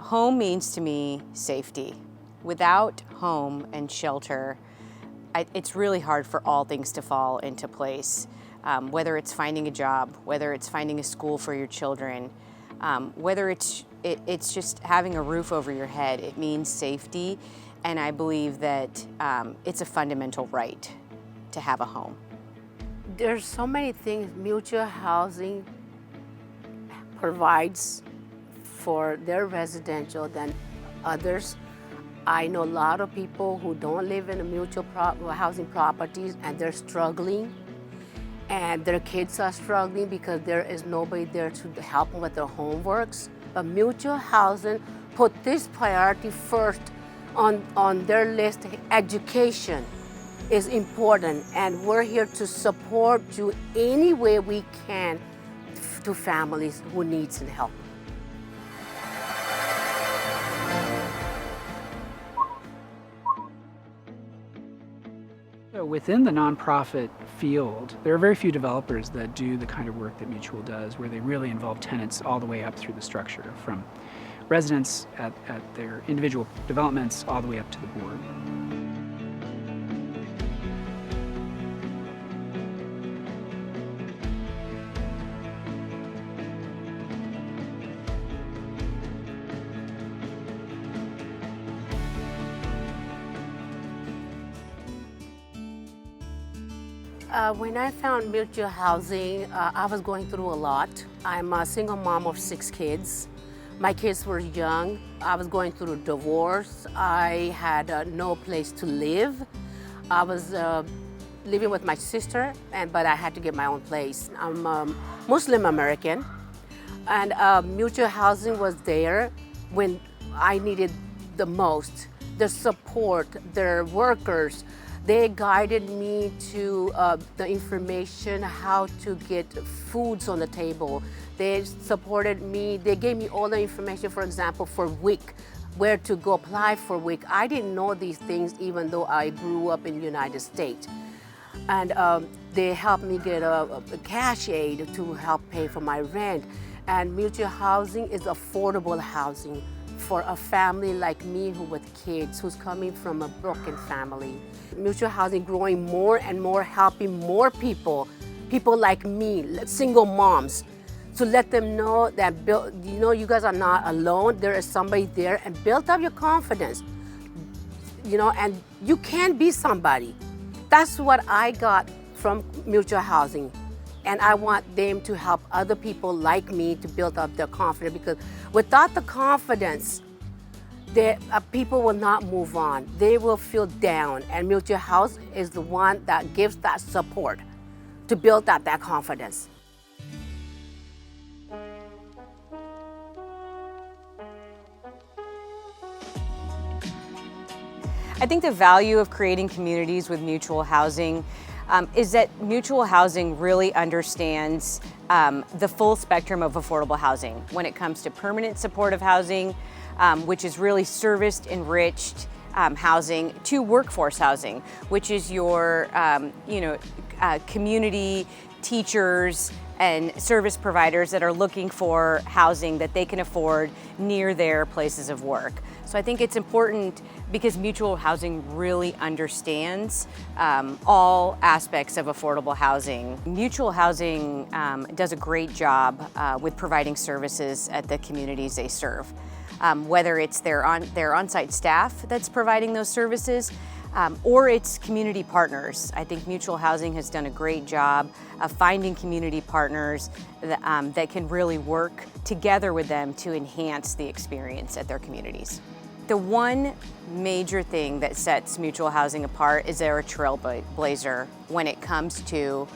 Home means to me safety. Without home and shelter, it's really hard for all things to fall into place. Whether it's finding a job, whether it's finding a school for your children, whether it's just having a roof over your head, it means safety. And I believe that it's a fundamental right to have a home. There's so many things mutual housing provides for their residential than others. I know a lot of people who don't live in a mutual housing properties and they're struggling, and their kids are struggling because there is nobody there to help them with their homeworks. But mutual housing put this priority first on their list. Education is important, and we're here to support you any way we can to families who need some help. Within the nonprofit field, there are very few developers that do the kind of work that Mutual does, where they really involve tenants all the way up through the structure, from residents at their individual developments all the way up to the board. When I found mutual housing, I was going through a lot. I'm a single mom of 6 kids. My kids were young. I was going through a divorce. I had no place to live. I was living with my sister, but I had to get my own place. I'm Muslim American, and mutual housing was there when I needed the most. Their support, their workers. They guided me to the information, how to get foods on the table. They supported me. They gave me all the information, for example, for WIC, where to go apply for WIC. I didn't know these things even though I grew up in the United States. And they helped me get a cash aid to help pay for my rent. And mutual housing is affordable housing for a family like me who with kids, who's coming from a broken family. Mutual housing growing more and more, helping more people like me, single moms, to let them know that, you guys are not alone. There is somebody there, and build up your confidence, and you can be somebody. That's what I got from mutual housing. And I want them to help other people like me to build up their confidence, because without the confidence, people will not move on. They will feel down, and mutual house is the one that gives that support to build up that confidence. I think the value of creating communities with mutual housing is that mutual housing really understands the full spectrum of affordable housing when it comes to permanent supportive housing, which is really serviced, enriched housing, to workforce housing, which is your community teachers and service providers that are looking for housing that they can afford near their places of work. So I think it's important because mutual housing really understands all aspects of affordable housing. Mutual housing does a great job with providing services at the communities they serve. Whether it's their on-site staff that's providing those services, or it's community partners. I think mutual housing has done a great job of finding community partners that can really work together with them to enhance the experience at their communities. The one major thing that sets mutual housing apart is they're a trailblazer when it comes to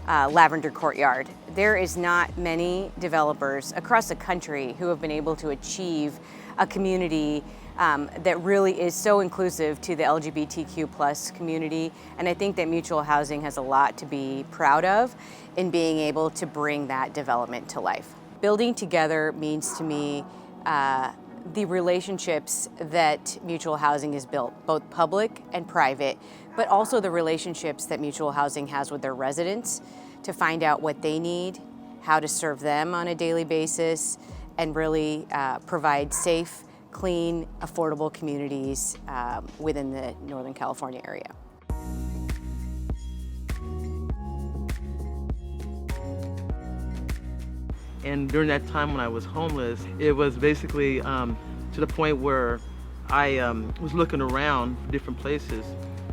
Lavender Courtyard. There is not many developers across the country who have been able to achieve a community that really is so inclusive to the LGBTQ+ community. And I think that mutual housing has a lot to be proud of in being able to bring that development to life. Building together means to me the relationships that mutual housing has built, both public and private, but also the relationships that mutual housing has with their residents to find out what they need, how to serve them on a daily basis, and really provide safe, clean, affordable communities within the Northern California area. And during that time when I was homeless, it was basically to the point where I was looking around for different places,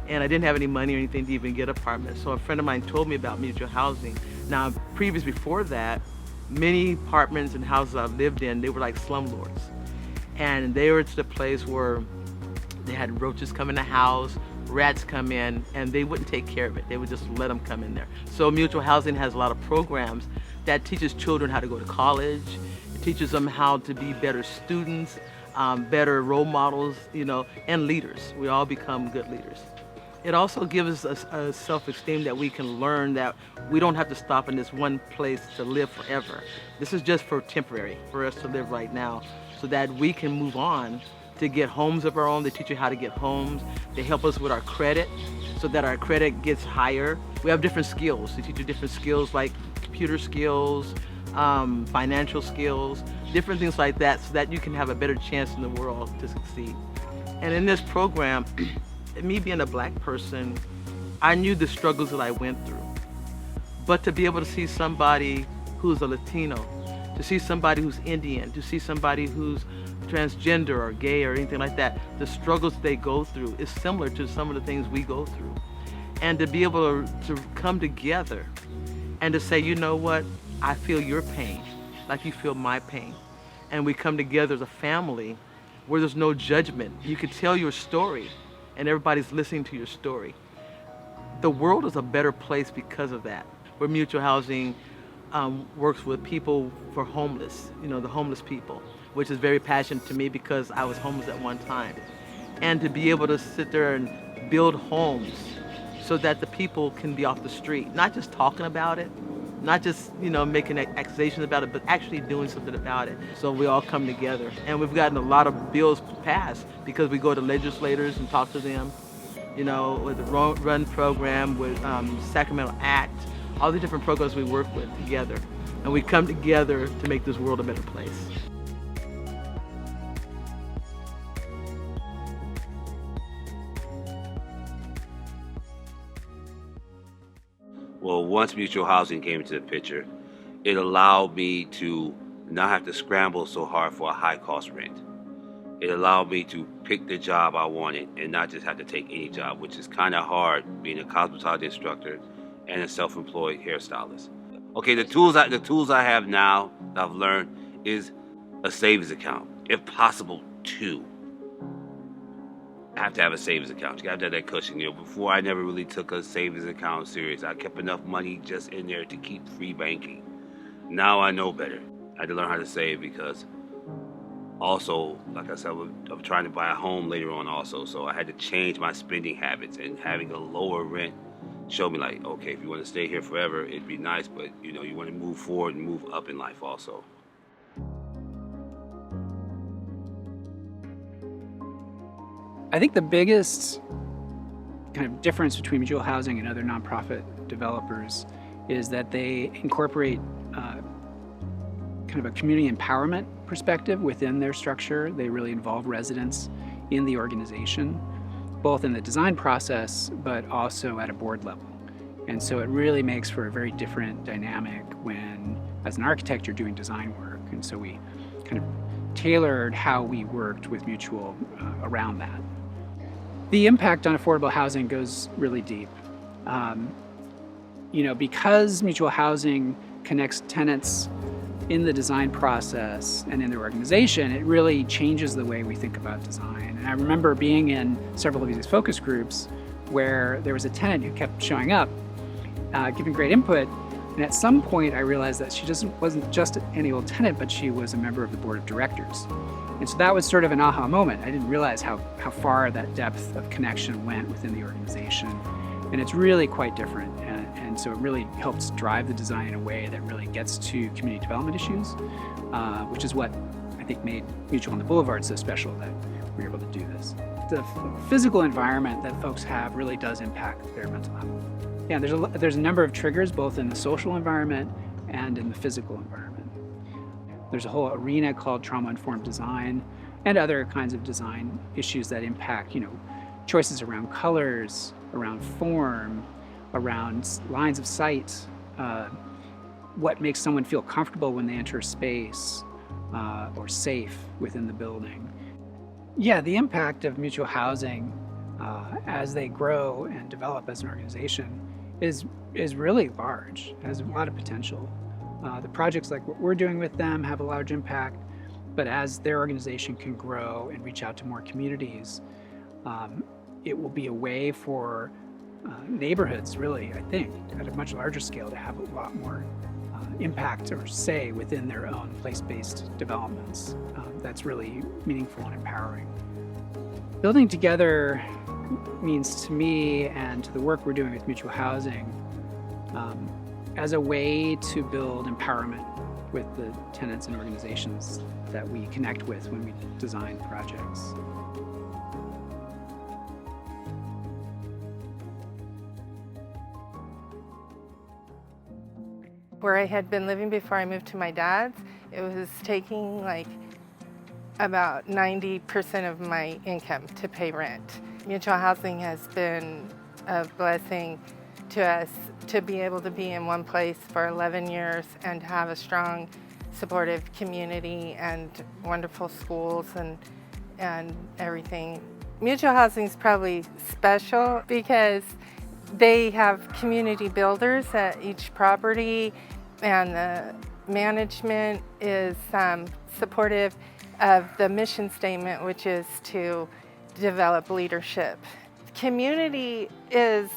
and I didn't have any money or anything to even get an apartment. So a friend of mine told me about mutual housing. Now, before that, many apartments and houses I've lived in, they were like slumlords. And they were to the place where they had roaches come in the house, rats come in, and they wouldn't take care of it. They would just let them come in there. So mutual housing has a lot of programs that teaches children how to go to college. It teaches them how to be better students, better role models, and leaders. We all become good leaders. It also gives us a self-esteem that we can learn that we don't have to stop in this one place to live forever. This is just for temporary, for us to live right now, so that we can move on to get homes of our own. They teach you how to get homes. They help us with our credit so that our credit gets higher. We have different skills. They teach you different skills like computer skills, financial skills, different things like that, so that you can have a better chance in the world to succeed. And in this program, me being a black person, I knew the struggles that I went through. But to be able to see somebody who's a Latino, to see somebody who's Indian, to see somebody who's transgender or gay or anything like that, the struggles they go through is similar to some of the things we go through. And to be able to come together and to say, you know what, I feel your pain like you feel my pain. And we come together as a family where there's no judgment. You can tell your story and everybody's listening to your story. The world is a better place because of that, where mutual housing works with people for homeless, the homeless people, which is very passionate to me because I was homeless at one time. And to be able to sit there and build homes so that the people can be off the street, not just talking about it, not just making accusations about it, but actually doing something about it. So we all come together, and we've gotten a lot of bills passed because we go to legislators and talk to them, with the RUN program, with Sacramento Act, all the different programs we work with together, and we come together to make this world a better place. Well, once mutual housing came into the picture, it allowed me to not have to scramble so hard for a high-cost rent. It allowed me to pick the job I wanted and not just have to take any job, which is kind of hard being a cosmetology instructor and a self-employed hairstylist. Okay, the tools I have now that I've learned is a savings account, if possible, 2. I have to have a savings account. You have to have that cushion. Before I never really took a savings account serious. I kept enough money just in there to keep free banking. Now I know better. I had to learn how to save because also, like I said, I'm trying to buy a home later on also. So I had to change my spending habits, and having a lower rent showed me like, okay, if you want to stay here forever, it'd be nice, but you want to move forward and move up in life also. I think the biggest kind of difference between mutual housing and other nonprofit developers is that they incorporate kind of a community empowerment perspective within their structure. They really involve residents in the organization, both in the design process, but also at a board level. And so it really makes for a very different dynamic when, as an architect, you're doing design work. And so we kind of tailored how we worked with Mutual around that. The impact on affordable housing goes really deep. Because mutual housing connects tenants in the design process and in their organization, it really changes the way we think about design. And I remember being in several of these focus groups where there was a tenant who kept showing up, giving great input. And at some point I realized that she wasn't just any old tenant, but she was a member of the board of directors. And so that was sort of an aha moment. I didn't realize how far that depth of connection went within the organization. And it's really quite different. And so it really helps drive the design in a way that really gets to community development issues, which is what I think made Mutual on the Boulevard so special, that we were able to do this. The physical environment that folks have really does impact their mental health. Yeah, there's a number of triggers, both in the social environment and in the physical environment. There's a whole arena called trauma-informed design and other kinds of design issues that impact, choices around colors, around form, around lines of sight, what makes someone feel comfortable when they enter a space or safe within the building. Yeah, the impact of mutual housing as they grow and develop as an organization is really large, has a lot of potential. The projects like what we're doing with them have a large impact, but as their organization can grow and reach out to more communities, it will be a way for neighborhoods, really, I think, at a much larger scale to have a lot more impact or say within their own place-based developments. That's really meaningful and empowering. Building together means to me and to the work we're doing with mutual housing as a way to build empowerment with the tenants and organizations that we connect with when we design projects. Where I had been living before I moved to my dad's, it was taking like about 90% of my income to pay rent. Mutual housing has been a blessing to us to be able to be in one place for 11 years and have a strong, supportive community and wonderful schools and everything. Mutual housing is probably special because they have community builders at each property, and the management is supportive of the mission statement, which is to develop leadership. Community is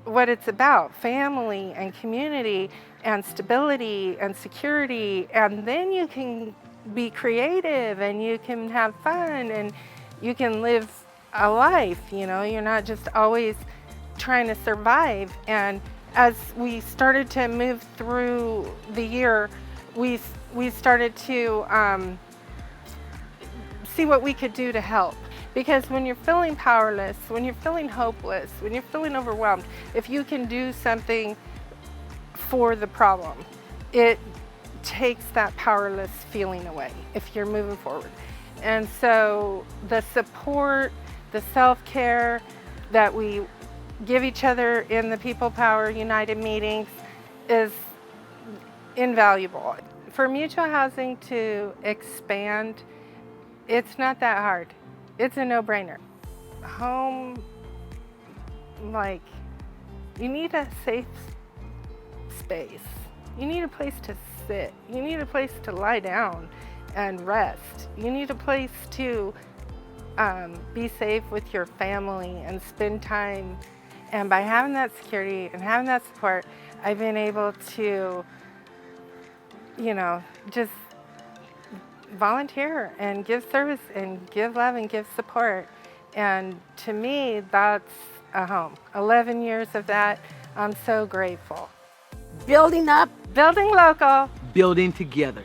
what it's about, family and community and stability and security, and then you can be creative and you can have fun and you can live a life, you're not just always trying to survive. And as we started to move through the year, we started to see what we could do to help. Because when you're feeling powerless, when you're feeling hopeless, when you're feeling overwhelmed, if you can do something for the problem, it takes that powerless feeling away if you're moving forward. And so the support, the self-care that we give each other in the People Power United meetings is invaluable. For mutual housing to expand, it's not that hard. It's a no-brainer. Home, you need a safe space. You need a place to sit. You need a place to lie down and rest. You need a place to be safe with your family and spend time. And by having that security and having that support, I've been able to, just volunteer and give service and give love and give support. And to me, that's a home. 11 years of that, I'm so grateful. Building up, Building local. Building together.